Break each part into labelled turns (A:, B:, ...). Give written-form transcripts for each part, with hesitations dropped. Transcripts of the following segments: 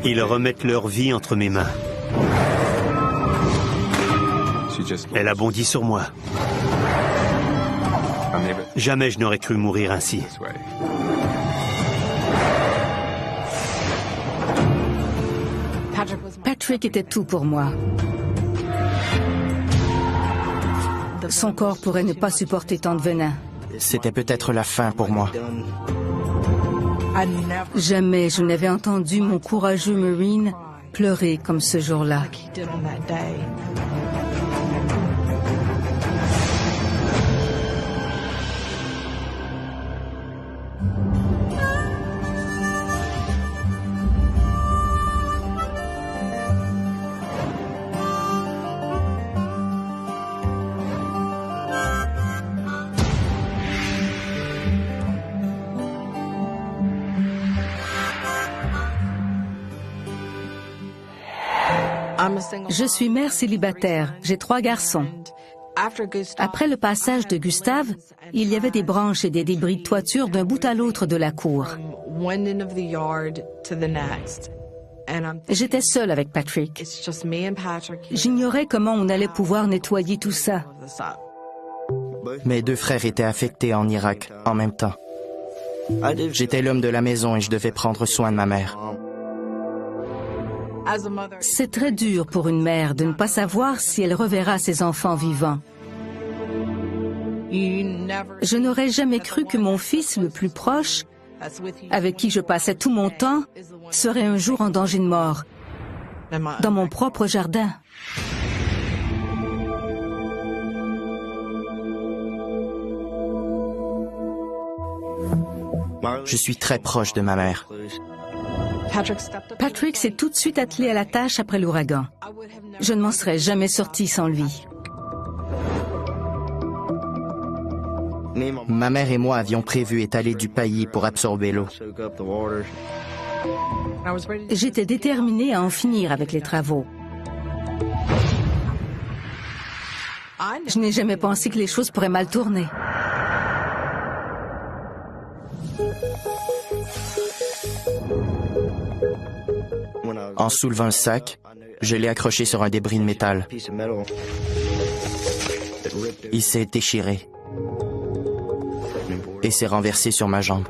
A: Ils remettent leur vie entre mes mains. Elle a bondi sur moi. Jamais je n'aurais cru mourir ainsi.
B: Patrick était tout pour moi. Son corps pourrait ne pas supporter tant de venin.
C: C'était peut-être la fin pour moi.
B: Jamais je n'avais entendu mon courageux Marine pleurer comme ce jour-là. Je suis mère célibataire, j'ai 3 garçons. Après le passage de Gustave, il y avait des branches et des débris de toiture d'un bout à l'autre de la cour. J'étais seule avec Patrick. J'ignorais comment on allait pouvoir nettoyer tout ça.
C: Mes 2 frères étaient affectés en Irak en même temps. J'étais l'homme de la maison et je devais prendre soin de ma mère.
B: C'est très dur pour une mère de ne pas savoir si elle reverra ses enfants vivants. Je n'aurais jamais cru que mon fils le plus proche, avec qui je passais tout mon temps, serait un jour en danger de mort, dans mon propre jardin.
C: Je suis très proche de ma mère.
B: Patrick s'est tout de suite attelé à la tâche après l'ouragan. Je ne m'en serais jamais sortie sans lui.
C: Ma mère et moi avions prévu étaler du paillis pour absorber l'eau.
B: J'étais déterminée à en finir avec les travaux. Je n'ai jamais pensé que les choses pourraient mal tourner.
C: En soulevant le sac, je l'ai accroché sur un débris de métal. Il s'est déchiré et s'est renversé sur ma jambe.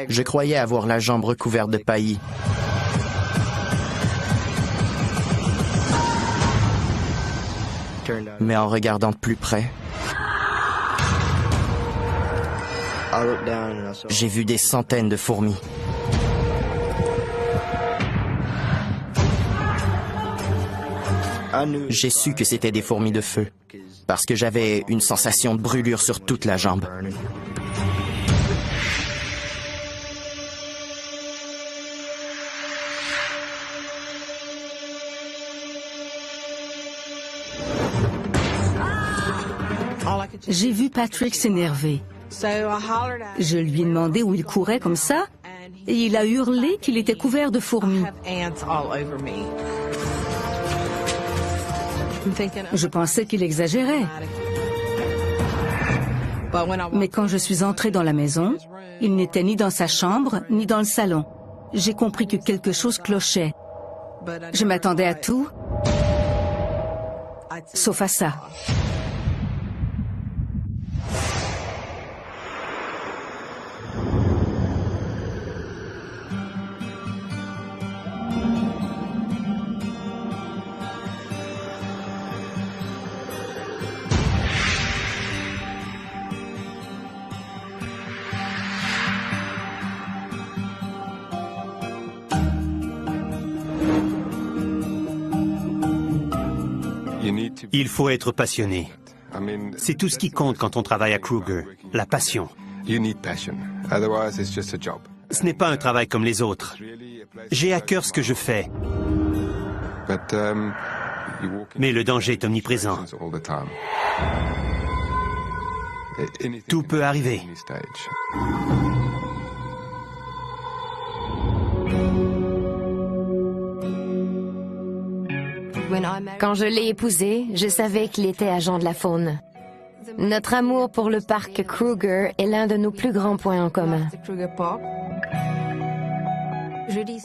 C: Je croyais avoir la jambe recouverte de paillis. Mais en regardant de plus près, j'ai vu des centaines de fourmis. J'ai su que c'était des fourmis de feu, parce que j'avais une sensation de brûlure sur toute la jambe.
B: J'ai vu Patrick s'énerver. Je lui ai demandé où il courait comme ça, et il a hurlé qu'il était couvert de fourmis. Je pensais qu'il exagérait. Mais quand je suis entrée dans la maison, il n'était ni dans sa chambre, ni dans le salon. J'ai compris que quelque chose clochait. Je m'attendais à tout, sauf à ça.
A: Il faut être passionné. C'est tout ce qui compte quand on travaille à Kruger, la passion. Ce n'est pas un travail comme les autres. J'ai à cœur ce que je fais. Mais le danger est omniprésent. Tout peut arriver.
D: Quand je l'ai épousé, je savais qu'il était agent de la faune. Notre amour pour le parc Kruger est l'un de nos plus grands points en commun.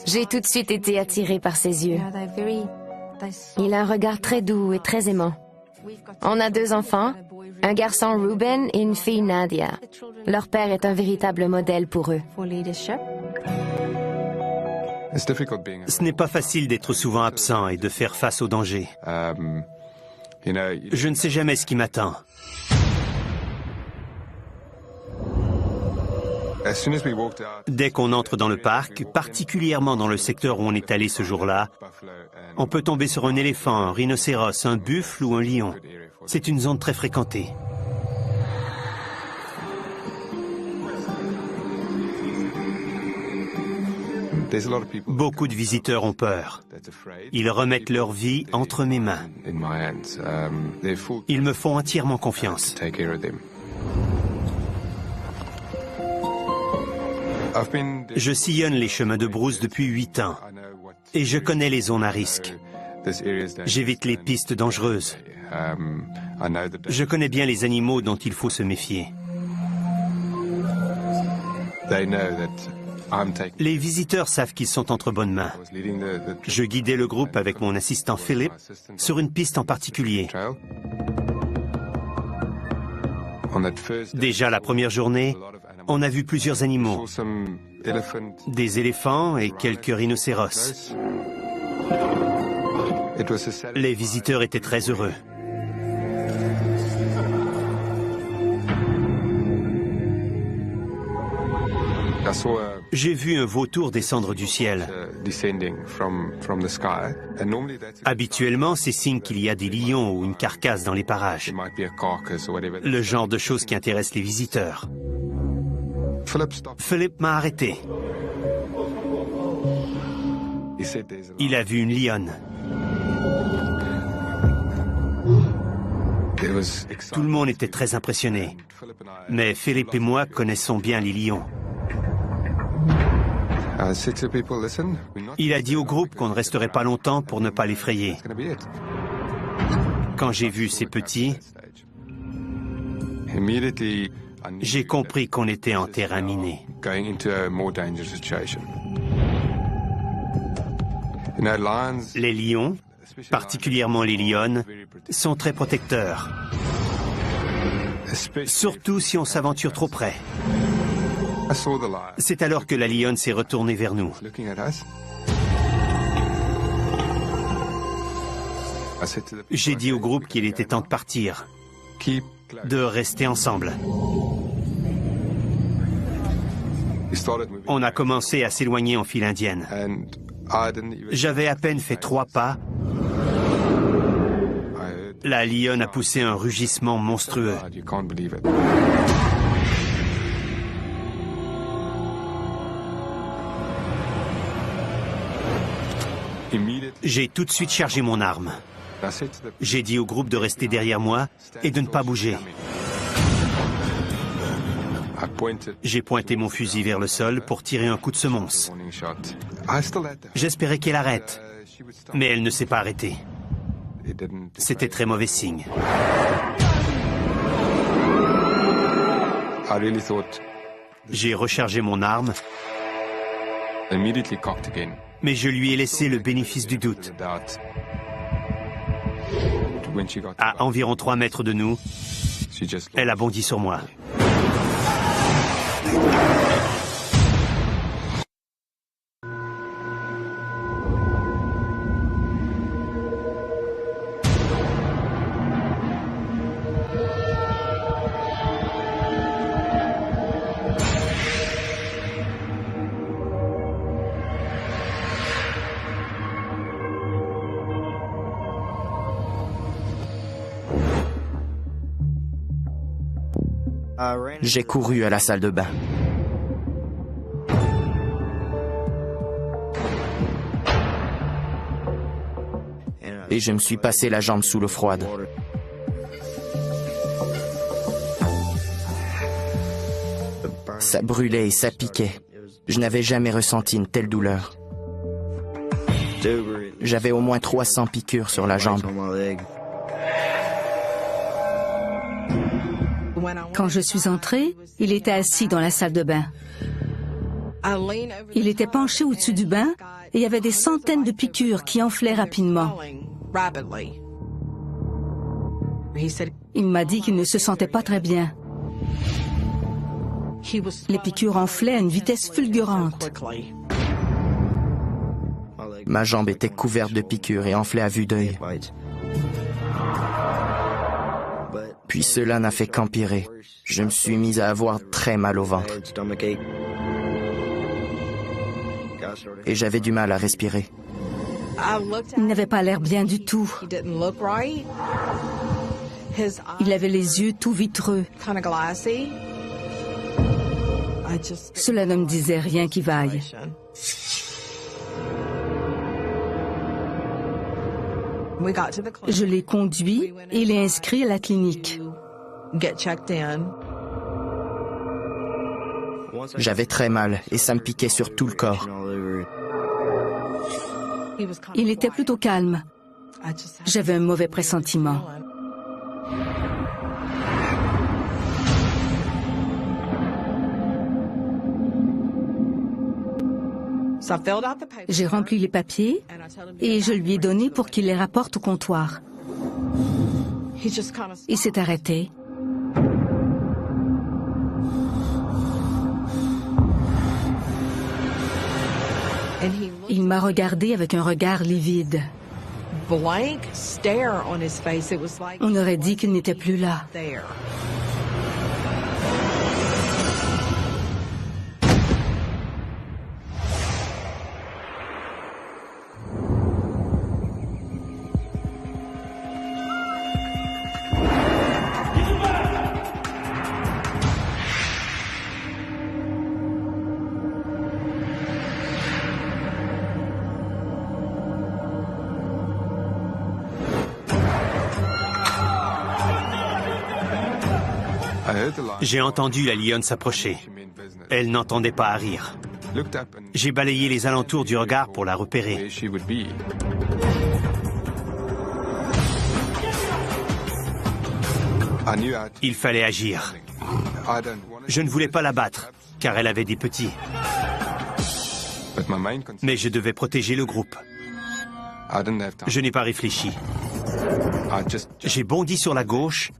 D: J'ai tout de suite été attirée par ses yeux. Il a un regard très doux et très aimant. On a 2 enfants, un garçon Ruben et une fille Nadia. Leur père est un véritable modèle pour eux.
A: Ce n'est pas facile d'être souvent absent et de faire face aux dangers. Je ne sais jamais ce qui m'attend. Dès qu'on entre dans le parc, particulièrement dans le secteur où on est allé ce jour-là, on peut tomber sur un éléphant, un rhinocéros, un buffle ou un lion. C'est une zone très fréquentée. Beaucoup de visiteurs ont peur. Ils remettent leur vie entre mes mains. Ils me font entièrement confiance. Je sillonne les chemins de brousse depuis 8 ans et je connais les zones à risque. J'évite les pistes dangereuses. Je connais bien les animaux dont il faut se méfier. Les visiteurs savent qu'ils sont entre bonnes mains. Je guidais le groupe avec mon assistant Philip sur une piste en particulier. Déjà la première journée, on a vu plusieurs animaux, des éléphants et quelques rhinocéros. Les visiteurs étaient très heureux. J'ai vu un vautour descendre du ciel. Habituellement, c'est signe qu'il y a des lions ou une carcasse dans les parages. Le genre de choses qui intéressent les visiteurs. Philip m'a arrêté. Il a vu une lionne. Tout le monde était très impressionné. Mais Philip et moi connaissons bien les lions. Il a dit au groupe qu'on ne resterait pas longtemps pour ne pas l'effrayer. Quand j'ai vu ces petits, j'ai compris qu'on était en terrain miné. Les lions, particulièrement les lionnes, sont très protecteurs. Surtout si on s'aventure trop près. C'est alors que la lionne s'est retournée vers nous. J'ai dit au groupe qu'il était temps de partir, de rester ensemble. On a commencé à s'éloigner en file indienne. J'avais à peine fait 3 pas. La lionne a poussé un rugissement monstrueux. J'ai tout de suite chargé mon arme. J'ai dit au groupe de rester derrière moi et de ne pas bouger. J'ai pointé mon fusil vers le sol pour tirer un coup de semonce. J'espérais qu'elle arrête, mais elle ne s'est pas arrêtée. C'était très mauvais signe. J'ai rechargé mon arme, mais je lui ai laissé le bénéfice du doute. À environ 3 mètres de nous, elle a bondi sur moi.
C: J'ai couru à la salle de bain. Et je me suis passé la jambe sous l'eau froide. Ça brûlait et ça piquait. Je n'avais jamais ressenti une telle douleur. J'avais au moins 300 piqûres sur la jambe.
B: Quand je suis entrée, il était assis dans la salle de bain. Il était penché au-dessus du bain et il y avait des centaines de piqûres qui enflaient rapidement. Il m'a dit qu'il ne se sentait pas très bien. Les piqûres enflaient à une vitesse fulgurante.
C: Ma jambe était couverte de piqûres et enflait à vue d'œil. Puis cela n'a fait qu'empirer. Je me suis mis à avoir très mal au ventre. Et j'avais du mal à respirer.
B: Il n'avait pas l'air bien du tout. Il avait les yeux tout vitreux. Cela ne me disait rien qui vaille. Je l'ai conduit et l'ai inscrit à la clinique.
C: J'avais très mal et ça me piquait sur tout le corps.
B: Il était plutôt calme. J'avais un mauvais pressentiment. J'ai rempli les papiers et je lui ai donné pour qu'il les rapporte au comptoir. Il s'est arrêté. Il m'a regardé avec un regard livide. On aurait dit qu'il n'était plus là.
A: J'ai entendu la lionne s'approcher. Elle n'entendait pas à rire. J'ai balayé les alentours du regard pour la repérer. Il fallait agir. Je ne voulais pas la battre, car elle avait des petits. Mais je devais protéger le groupe. Je n'ai pas réfléchi. J'ai bondi sur la gauche,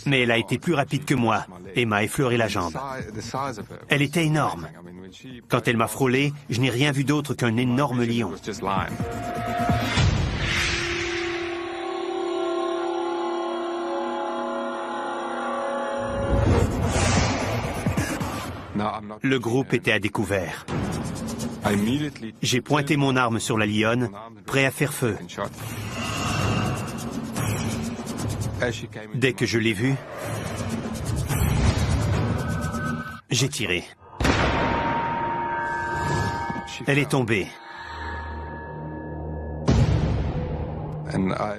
A: mais elle a été plus rapide que moi et m'a effleuré la jambe. Elle était énorme. Quand elle m'a frôlé, je n'ai rien vu d'autre qu'un énorme lion. Le groupe était à découvert. J'ai pointé mon arme sur la lionne, prêt à faire feu. Dès que je l'ai vue, j'ai tiré. Elle est tombée.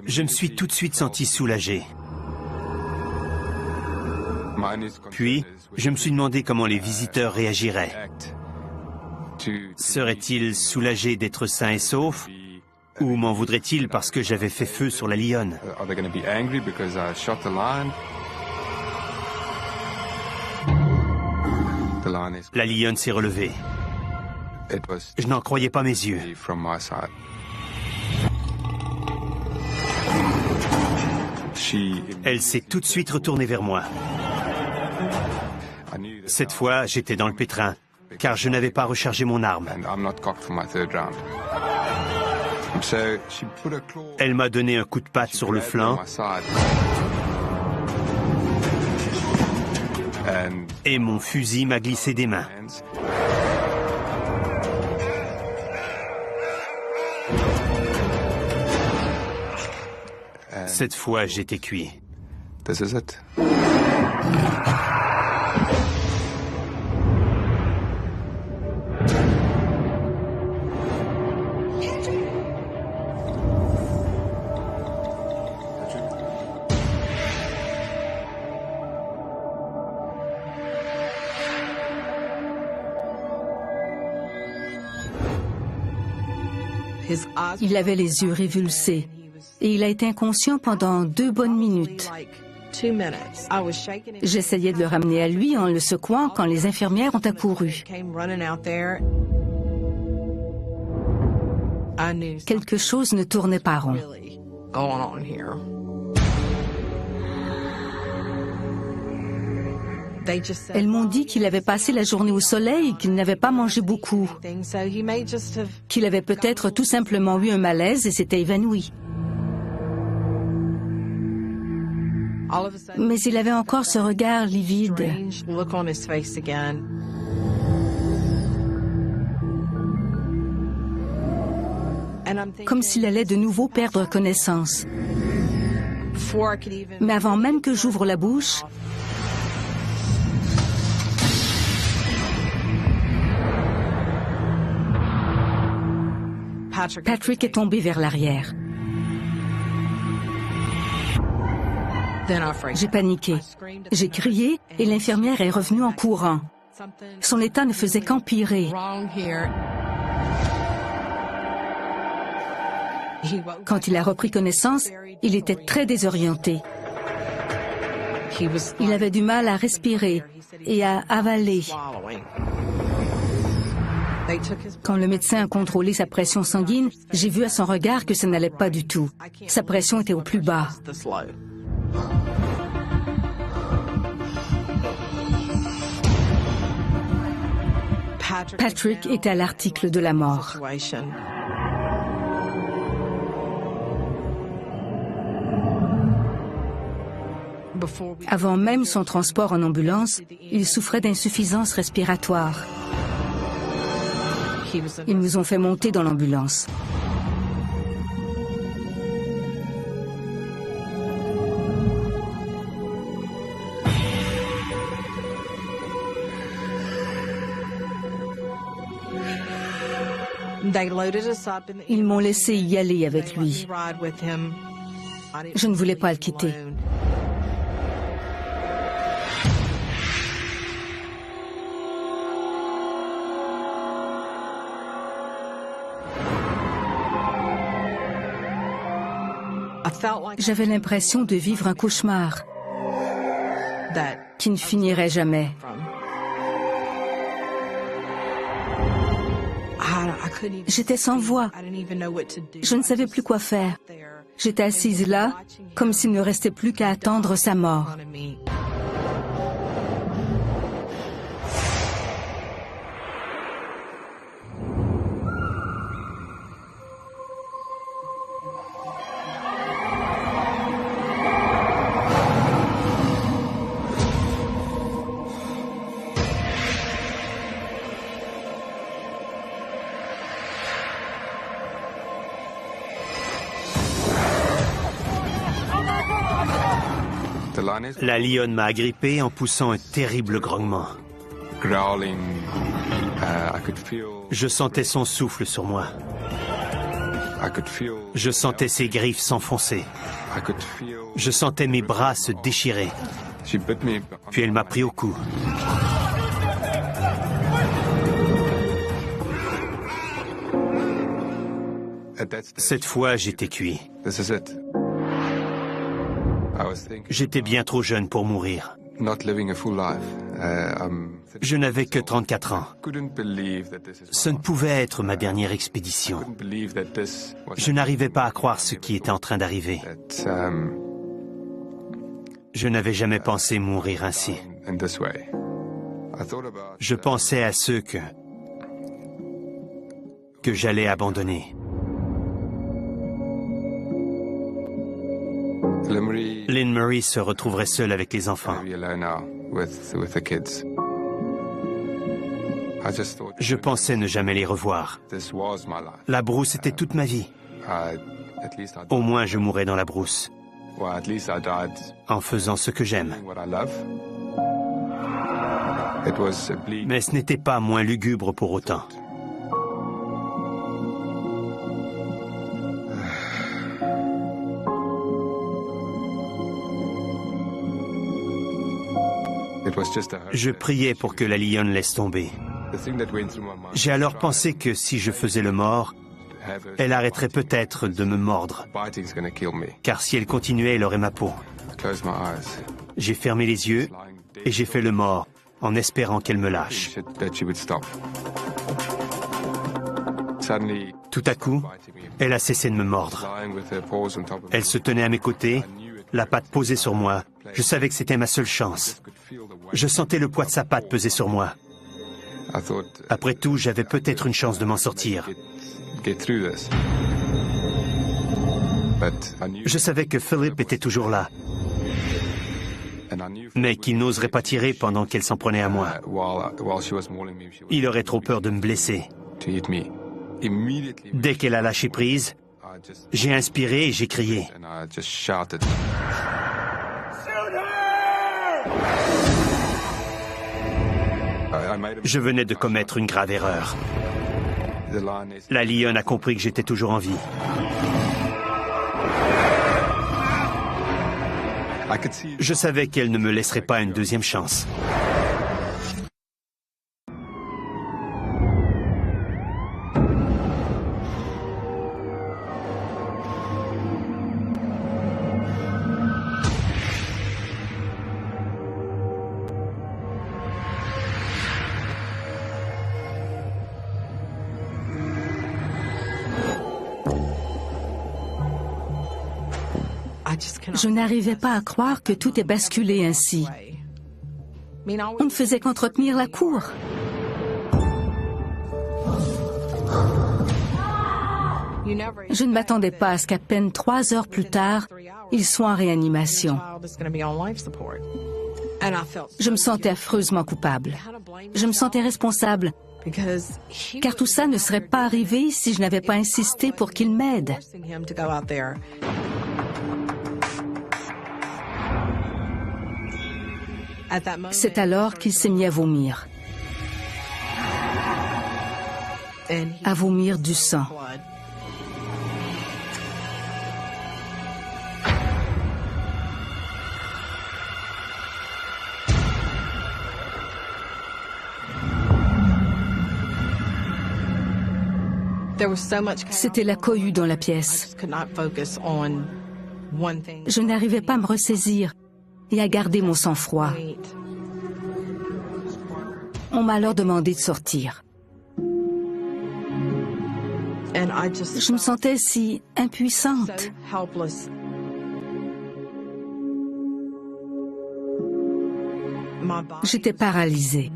A: Je me suis tout de suite senti soulagé. Puis, je me suis demandé comment les visiteurs réagiraient. Seraient-ils soulagés d'être sains et saufs? Ou m'en voudraient-ils parce que j'avais fait feu sur la lionne? La lionne s'est relevée. Je n'en croyais pas mes yeux. Elle s'est tout de suite retournée vers moi. Cette fois, j'étais dans le pétrin, car je n'avais pas rechargé mon arme. Elle m'a donné un coup de patte sur le flanc et mon fusil m'a glissé des mains. Cette fois, j'étais cuit.
B: Il avait les yeux révulsés et il a été inconscient pendant 2 bonnes minutes. J'essayais de le ramener à lui en le secouant quand les infirmières ont accouru. Quelque chose ne tournait pas rond. Elles m'ont dit qu'il avait passé la journée au soleil et qu'il n'avait pas mangé beaucoup, qu'il avait peut-être tout simplement eu un malaise et s'était évanoui. Mais il avait encore ce regard livide. Comme s'il allait de nouveau perdre connaissance. Mais avant même que j'ouvre la bouche, Patrick est tombé vers l'arrière. J'ai paniqué. J'ai crié et l'infirmière est revenue en courant. Son état ne faisait qu'empirer. Quand il a repris connaissance, il était très désorienté. Il avait du mal à respirer et à avaler. Quand le médecin a contrôlé sa pression sanguine, j'ai vu à son regard que ça n'allait pas du tout. Sa pression était au plus bas. Patrick était à l'article de la mort. Avant même son transport en ambulance, il souffrait d'insuffisance respiratoire. Ils nous ont fait monter dans l'ambulance. Ils m'ont laissé y aller avec lui. Je ne voulais pas le quitter. J'avais l'impression de vivre un cauchemar qui ne finirait jamais. J'étais sans voix. Je ne savais plus quoi faire. J'étais assise là, comme s'il ne restait plus qu'à attendre sa mort.
A: La lionne m'a agrippé en poussant un terrible grognement. Je sentais son souffle sur moi. Je sentais ses griffes s'enfoncer. Je sentais mes bras se déchirer. Puis elle m'a pris au cou. Cette fois, j'étais cuit. J'étais bien trop jeune pour mourir. Je n'avais que 34 ans. Ce ne pouvait être ma dernière expédition. Je n'arrivais pas à croire ce qui était en train d'arriver. Je n'avais jamais pensé mourir ainsi. Je pensais à ceux que j'allais abandonner. Lynn Murray se retrouverait seule avec les enfants. Je pensais ne jamais les revoir. La brousse était toute ma vie. Au moins je mourrais dans la brousse, en faisant ce que j'aime. Mais ce n'était pas moins lugubre pour autant. Je priais pour que la lionne laisse tomber. J'ai alors pensé que si je faisais le mort, elle arrêterait peut-être de me mordre. Car si elle continuait, elle aurait ma peau. J'ai fermé les yeux et j'ai fait le mort en espérant qu'elle me lâche. Tout à coup, elle a cessé de me mordre. Elle se tenait à mes côtés, la patte posée sur moi. Je savais que c'était ma seule chance. Je sentais le poids de sa patte peser sur moi. Après tout, j'avais peut-être une chance de m'en sortir. Je savais que Philip était toujours là, mais qu'il n'oserait pas tirer pendant qu'elle s'en prenait à moi. Il aurait trop peur de me blesser. Dès qu'elle a lâché prise, j'ai inspiré et j'ai crié. Je venais de commettre une grave erreur. La lionne a compris que j'étais toujours en vie. Je savais qu'elle ne me laisserait pas une deuxième chance.
B: Je n'arrivais pas à croire que tout ait basculé ainsi. On ne faisait qu'entretenir la cour. Je ne m'attendais pas à ce qu'à peine 3 heures plus tard, il soit en réanimation. Je me sentais affreusement coupable. Je me sentais responsable, car tout ça ne serait pas arrivé si je n'avais pas insisté pour qu'il m'aide. C'est alors qu'il s'est mis à vomir. À vomir du sang. C'était la cohue dans la pièce. Je n'arrivais pas à me ressaisir et à garder mon sang-froid. On m'a alors demandé de sortir. Je me sentais si impuissante. J'étais paralysée.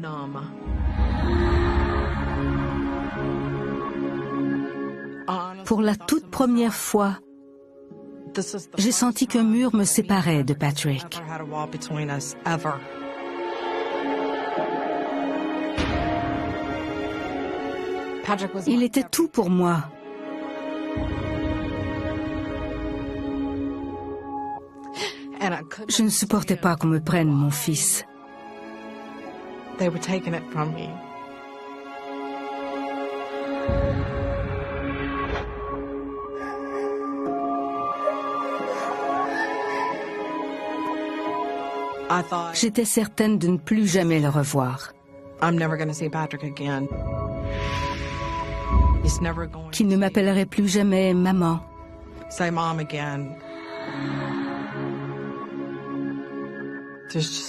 B: Pour la toute première fois, j'ai senti qu'un mur me séparait de Patrick. Il était tout pour moi. Je ne supportais pas qu'on me prenne mon fils. J'étais certaine de ne plus jamais le revoir. Qu'il ne m'appellerait plus jamais maman.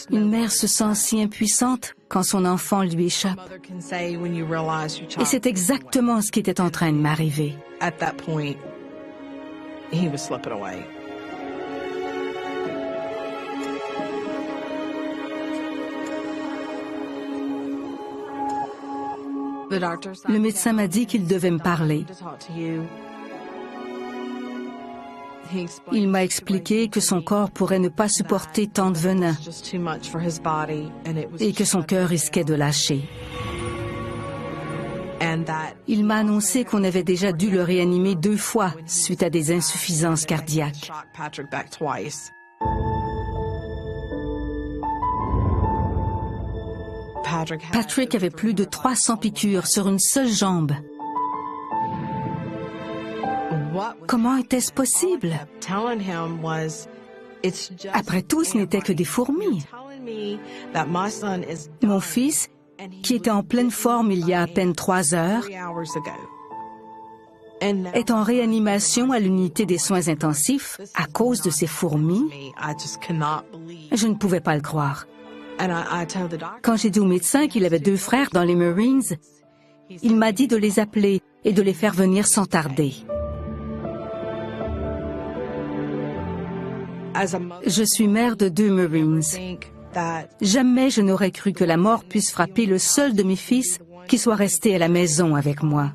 B: Une mère se sent si impuissante quand son enfant lui échappe. Et c'est exactement ce qui était en train de m'arriver. Le médecin m'a dit qu'il devait me parler. Il m'a expliqué que son corps pourrait ne pas supporter tant de venin et que son cœur risquait de lâcher. Il m'a annoncé qu'on avait déjà dû le réanimer 2 fois suite à des insuffisances cardiaques. Patrick avait plus de 300 piqûres sur une seule jambe. Comment était-ce possible? Après tout, ce n'était que des fourmis. Mon fils, qui était en pleine forme il y a à peine 3 heures, est en réanimation à l'unité des soins intensifs à cause de ces fourmis. Je ne pouvais pas le croire. Quand j'ai dit au médecin qu'il avait 2 frères dans les Marines, il m'a dit de les appeler et de les faire venir sans tarder. Je suis mère de 2 Marines. Jamais je n'aurais cru que la mort puisse frapper le seul de mes fils qui soit resté à la maison avec moi.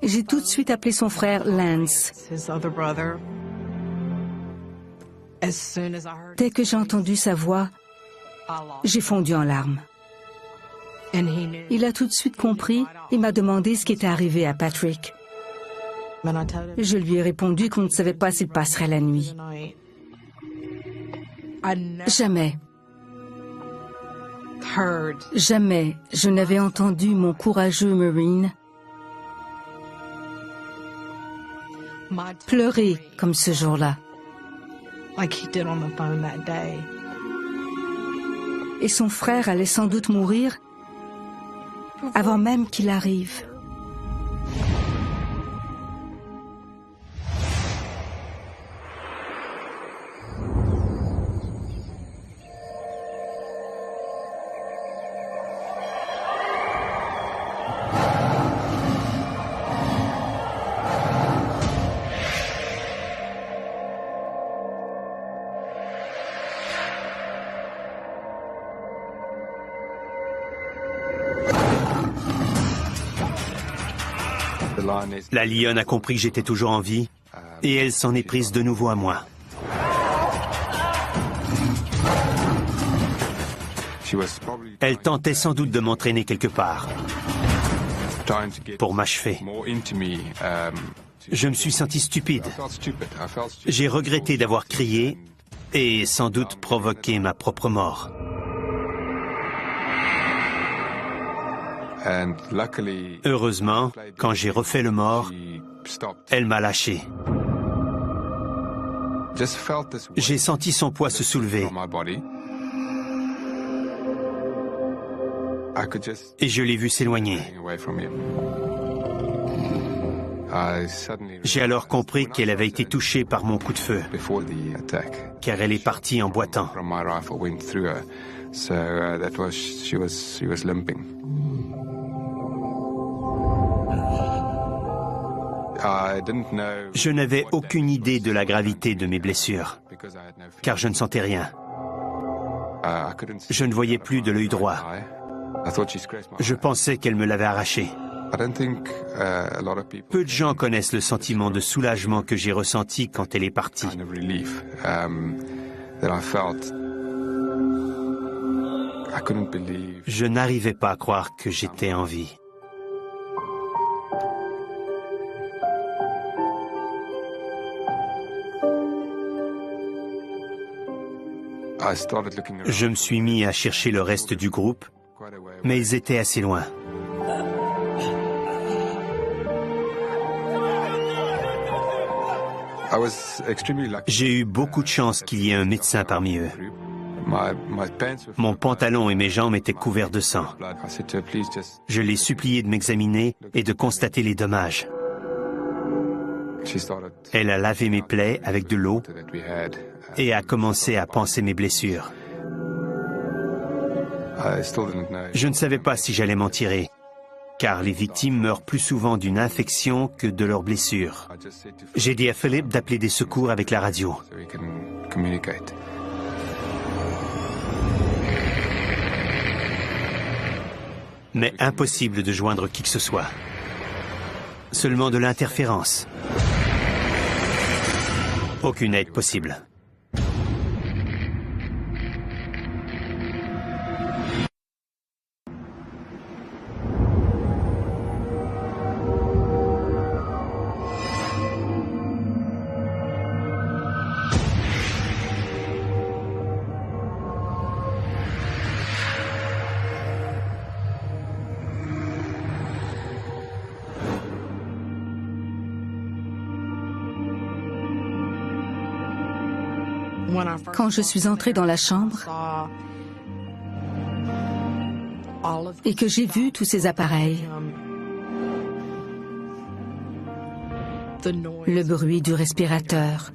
B: J'ai tout de suite appelé son frère Lance. Dès que j'ai entendu sa voix, j'ai fondu en larmes. Il a tout de suite compris et m'a demandé ce qui était arrivé à Patrick. Je lui ai répondu qu'on ne savait pas s'il passerait la nuit. Jamais je n'avais entendu mon courageux Marine pleurer comme ce jour-là. Et son frère allait sans doute mourir avant même qu'il arrive.
A: La lionne a compris que j'étais toujours en vie et elle s'en est prise de nouveau à moi. Elle tentait sans doute de m'entraîner quelque part pour m'achever. Je me suis senti stupide. J'ai regretté d'avoir crié et sans doute provoqué ma propre mort. Heureusement, quand j'ai refait le mort, elle m'a lâché. J'ai senti son poids se soulever. Et je l'ai vu s'éloigner. J'ai alors compris qu'elle avait été touchée par mon coup de feu, car elle est partie en boitant. Je n'avais aucune idée de la gravité de mes blessures, car je ne sentais rien. Je ne voyais plus de l'œil droit. Je pensais qu'elle me l'avait arraché. Peu de gens connaissent le sentiment de soulagement que j'ai ressenti quand elle est partie. Je n'arrivais pas à croire que j'étais en vie. Je me suis mis à chercher le reste du groupe, mais ils étaient assez loin. J'ai eu beaucoup de chance qu'il y ait un médecin parmi eux. Mon pantalon et mes jambes étaient couverts de sang. Je l'ai supplié de m'examiner et de constater les dommages. Elle a lavé mes plaies avec de l'eau et a commencé à panser mes blessures. Je ne savais pas si j'allais m'en tirer, car les victimes meurent plus souvent d'une infection que de leurs blessures. J'ai dit à Philip d'appeler des secours avec la radio. Mais impossible de joindre qui que ce soit. Seulement de l'interférence. Aucune aide possible.
B: Quand je suis entrée dans la chambre, et que j'ai vu tous ces appareils. Le bruit du respirateur.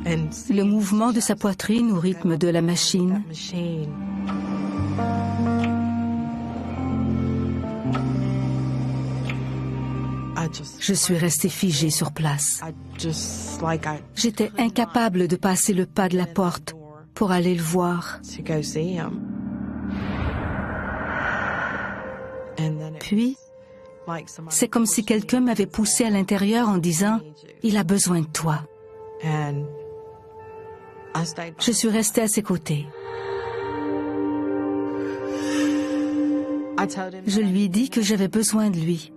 B: Le mouvement de sa poitrine au rythme de la machine. Je suis restée figée sur place. J'étais incapable de passer le pas de la porte pour aller le voir. Puis, c'est comme si quelqu'un m'avait poussé à l'intérieur en disant « Il a besoin de toi ». Je suis restée à ses côtés. Je lui ai dit que j'avais besoin de lui.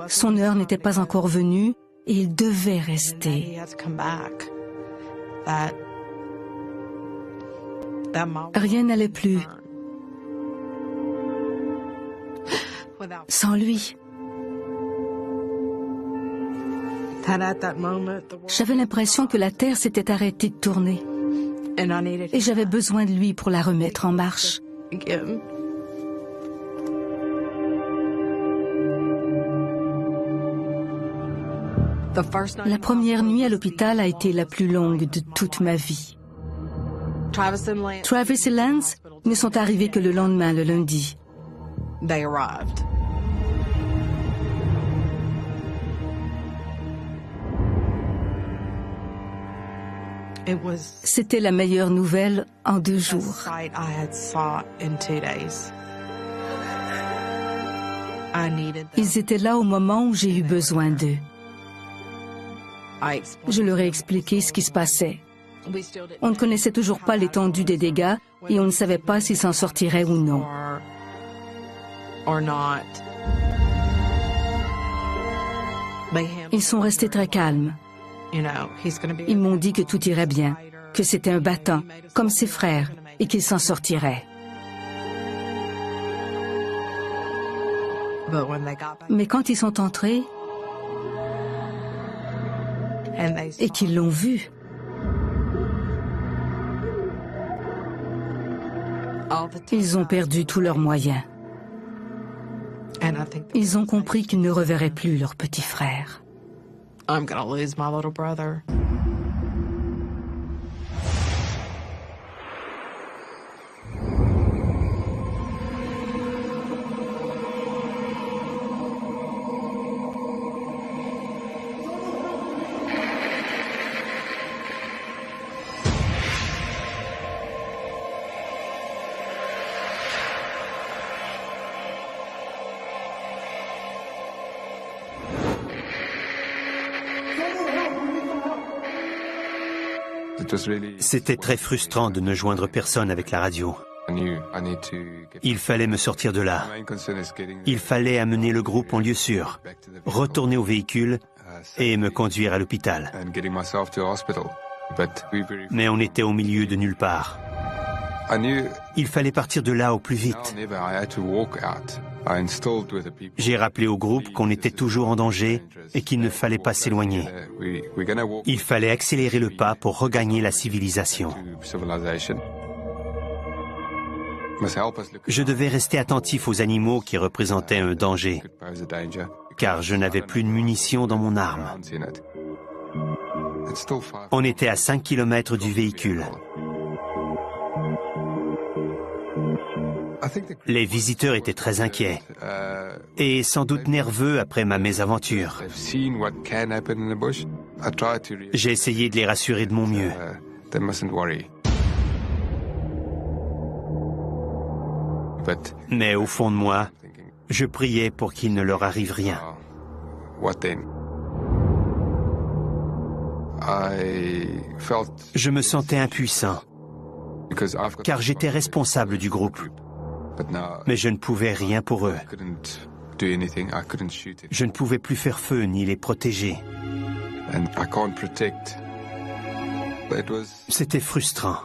B: Son heure n'était pas encore venue et il devait rester. Rien n'allait plus sans lui. J'avais l'impression que la Terre s'était arrêtée de tourner et j'avais besoin de lui pour la remettre en marche. La première nuit à l'hôpital a été la plus longue de toute ma vie. Travis et Lance ne sont arrivés que le lendemain, le lundi. C'était la meilleure nouvelle en 2 jours. Ils étaient là au moment où j'ai eu besoin d'eux. Je leur ai expliqué ce qui se passait. On ne connaissait toujours pas l'étendue des dégâts et on ne savait pas s'ils s'en sortiraient ou non. Ils sont restés très calmes. Ils m'ont dit que tout irait bien, que c'était un battant, comme ses frères, et qu'il s'en sortirait. Mais quand ils sont entrés et qu'ils l'ont vu, ils ont perdu tous leurs moyens. Ils ont compris qu'ils ne reverraient plus leur petit frère.
E: I'm gonna lose my little brother.
A: C'était très frustrant de ne joindre personne avec la radio. Il fallait me sortir de là. Il fallait amener le groupe en lieu sûr, retourner au véhicule et me conduire à l'hôpital. Mais on était au milieu de nulle part. Il fallait partir de là au plus vite. J'ai rappelé au groupe qu'on était toujours en danger et qu'il ne fallait pas s'éloigner. Il fallait accélérer le pas pour regagner la civilisation. Je devais rester attentif aux animaux qui représentaient un danger, car je n'avais plus de munitions dans mon arme. On était à 5 km du véhicule. Les visiteurs étaient très inquiets et sans doute nerveux après ma mésaventure. J'ai essayé de les rassurer de mon mieux. Mais au fond de moi, je priais pour qu'il ne leur arrive rien. Je me sentais impuissant, car j'étais responsable du groupe. Mais je ne pouvais rien pour eux. Je ne pouvais plus faire feu ni les protéger. C'était frustrant.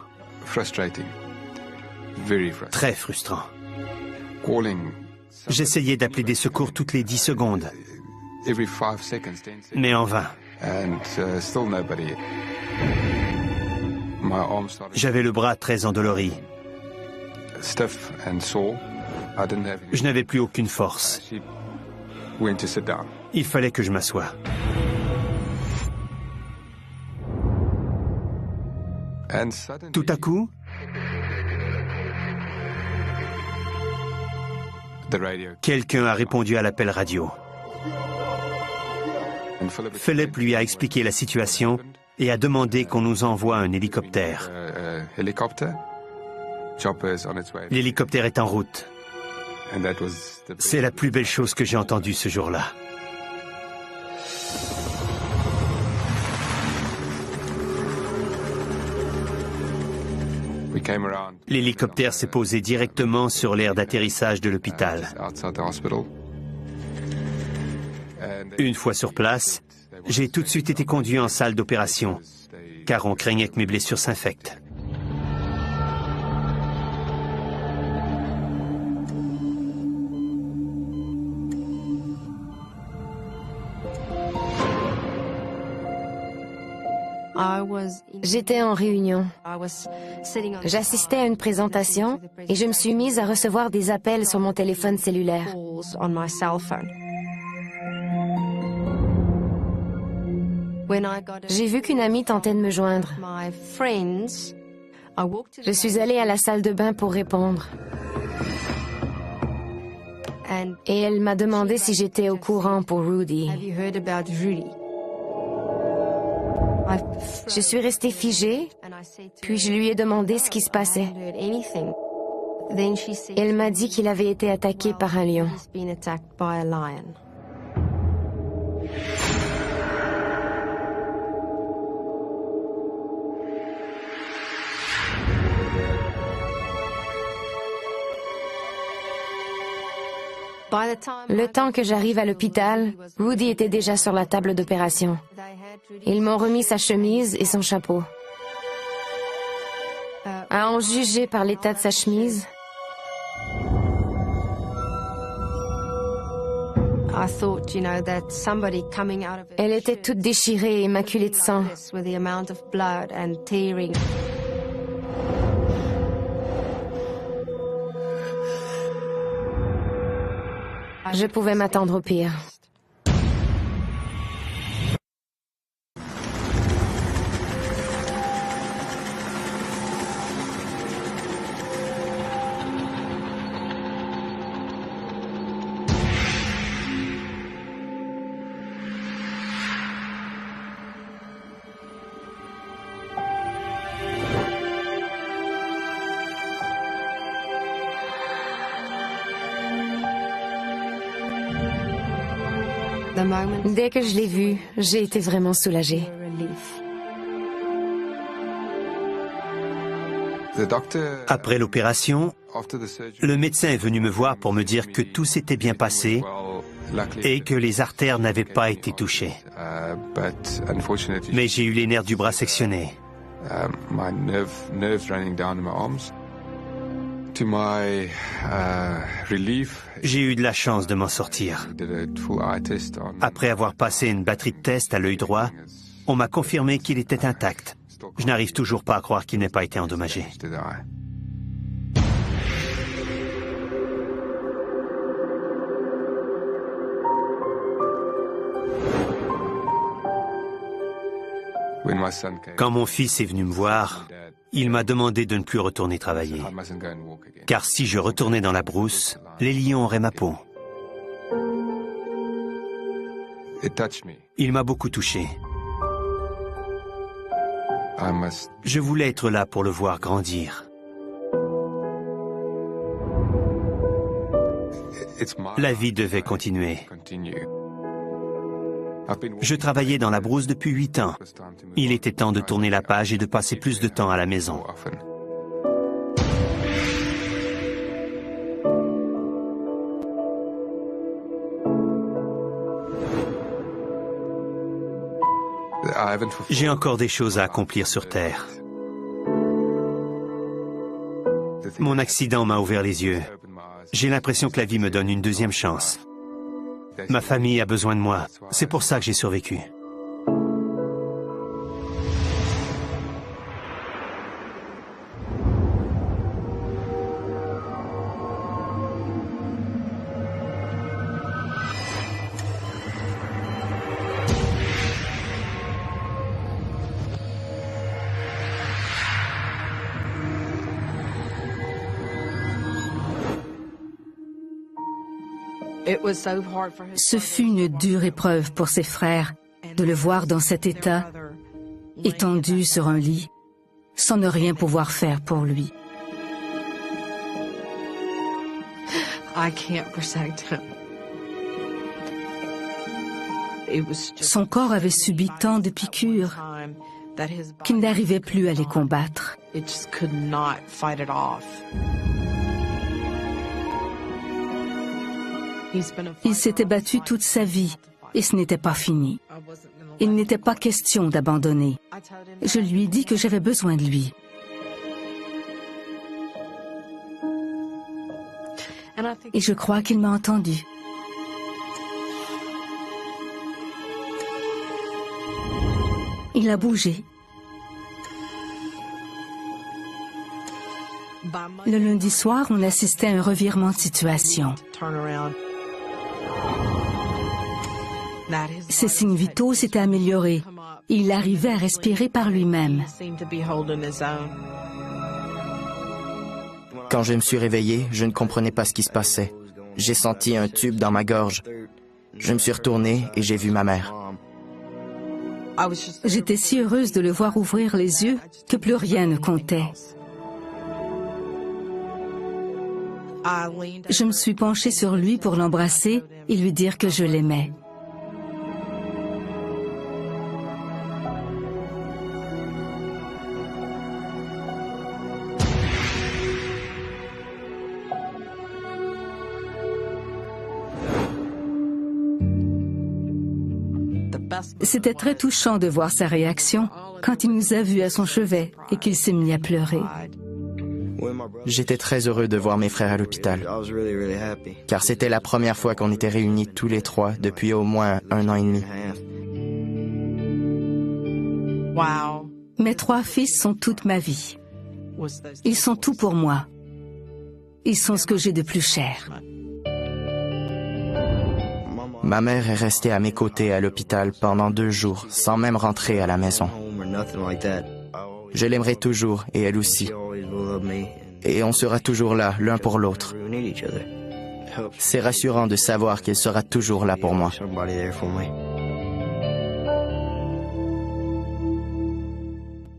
A: Très frustrant. J'essayais d'appeler des secours toutes les 10 secondes. Mais en vain. J'avais le bras très endolori. Je n'avais plus aucune force. Il fallait que je m'assoie. Tout à coup, quelqu'un a répondu à l'appel radio. Philip lui a expliqué la situation et a demandé qu'on nous envoie un hélicoptère. L'hélicoptère est en route. C'est la plus belle chose que j'ai entendue ce jour-là. L'hélicoptère s'est posé directement sur l'aire d'atterrissage de l'hôpital. Une fois sur place, j'ai tout de suite été conduit en salle d'opération, car on craignait que mes blessures s'infectent.
D: J'étais en réunion. J'assistais à une présentation et je me suis mise à recevoir des appels sur mon téléphone cellulaire. J'ai vu qu'une amie tentait de me joindre. Je suis allée à la salle de bain pour répondre. Et elle m'a demandé si j'étais au courant pour Rudy. Je suis restée figée, puis je lui ai demandé ce qui se passait. Elle m'a dit qu'il avait été attaqué par un lion. Le temps que j'arrive à l'hôpital, Rudy était déjà sur la table d'opération. Ils m'ont remis sa chemise et son chapeau. À en juger par l'état de sa chemise, elle était toute déchirée et maculée de sang. Je pouvais m'attendre au pire. Dès que je l'ai vu, j'ai été vraiment soulagée.
A: Après l'opération, le médecin est venu me voir pour me dire que tout s'était bien passé et que les artères n'avaient pas été touchées. Mais j'ai eu les nerfs du bras sectionnés. J'ai eu de la chance de m'en sortir. Après avoir passé une batterie de tests à l'œil droit, on m'a confirmé qu'il était intact. Je n'arrive toujours pas à croire qu'il n'ait pas été endommagé. Quand mon fils est venu me voir, il m'a demandé de ne plus retourner travailler. Car si je retournais dans la brousse, les lions auraient ma peau. Il m'a beaucoup touché. Je voulais être là pour le voir grandir. La vie devait continuer. Je travaillais dans la brousse depuis 8 ans. Il était temps de tourner la page et de passer plus de temps à la maison. J'ai encore des choses à accomplir sur Terre. Mon accident m'a ouvert les yeux. J'ai l'impression que la vie me donne une deuxième chance. Ma famille a besoin de moi. C'est pour ça que j'ai survécu.
B: Ce fut une dure épreuve pour ses frères de le voir dans cet état, étendu sur un lit, sans ne rien pouvoir faire pour lui. Son corps avait subi tant de piqûres qu'il n'arrivait plus à les combattre. Il s'était battu toute sa vie et ce n'était pas fini. Il n'était pas question d'abandonner. Je lui ai dit que j'avais besoin de lui. Et je crois qu'il m'a entendu. Il a bougé. Le lundi soir, on assistait à un revirement de situation. Ses signes vitaux s'étaient améliorés. Il arrivait à respirer par lui-même.
C: Quand je me suis réveillé, je ne comprenais pas ce qui se passait. J'ai senti un tube dans ma gorge. Je me suis retourné et j'ai vu ma mère.
B: J'étais si heureuse de le voir ouvrir les yeux que plus rien ne comptait. Je me suis penchée sur lui pour l'embrasser et lui dire que je l'aimais. C'était très touchant de voir sa réaction quand il nous a vus à son chevet et qu'il s'est mis à pleurer.
C: J'étais très heureux de voir mes frères à l'hôpital, car c'était la première fois qu'on était réunis tous les trois depuis au moins 1 an et demi.
B: Mes 3 fils sont toute ma vie. Ils sont tout pour moi. Ils sont ce que j'ai de plus cher.
C: Ma mère est restée à mes côtés à l'hôpital pendant 2 jours, sans même rentrer à la maison. Je l'aimerai toujours, et elle aussi. Et on sera toujours là, l'un pour l'autre. C'est rassurant de savoir qu'elle sera toujours là pour moi.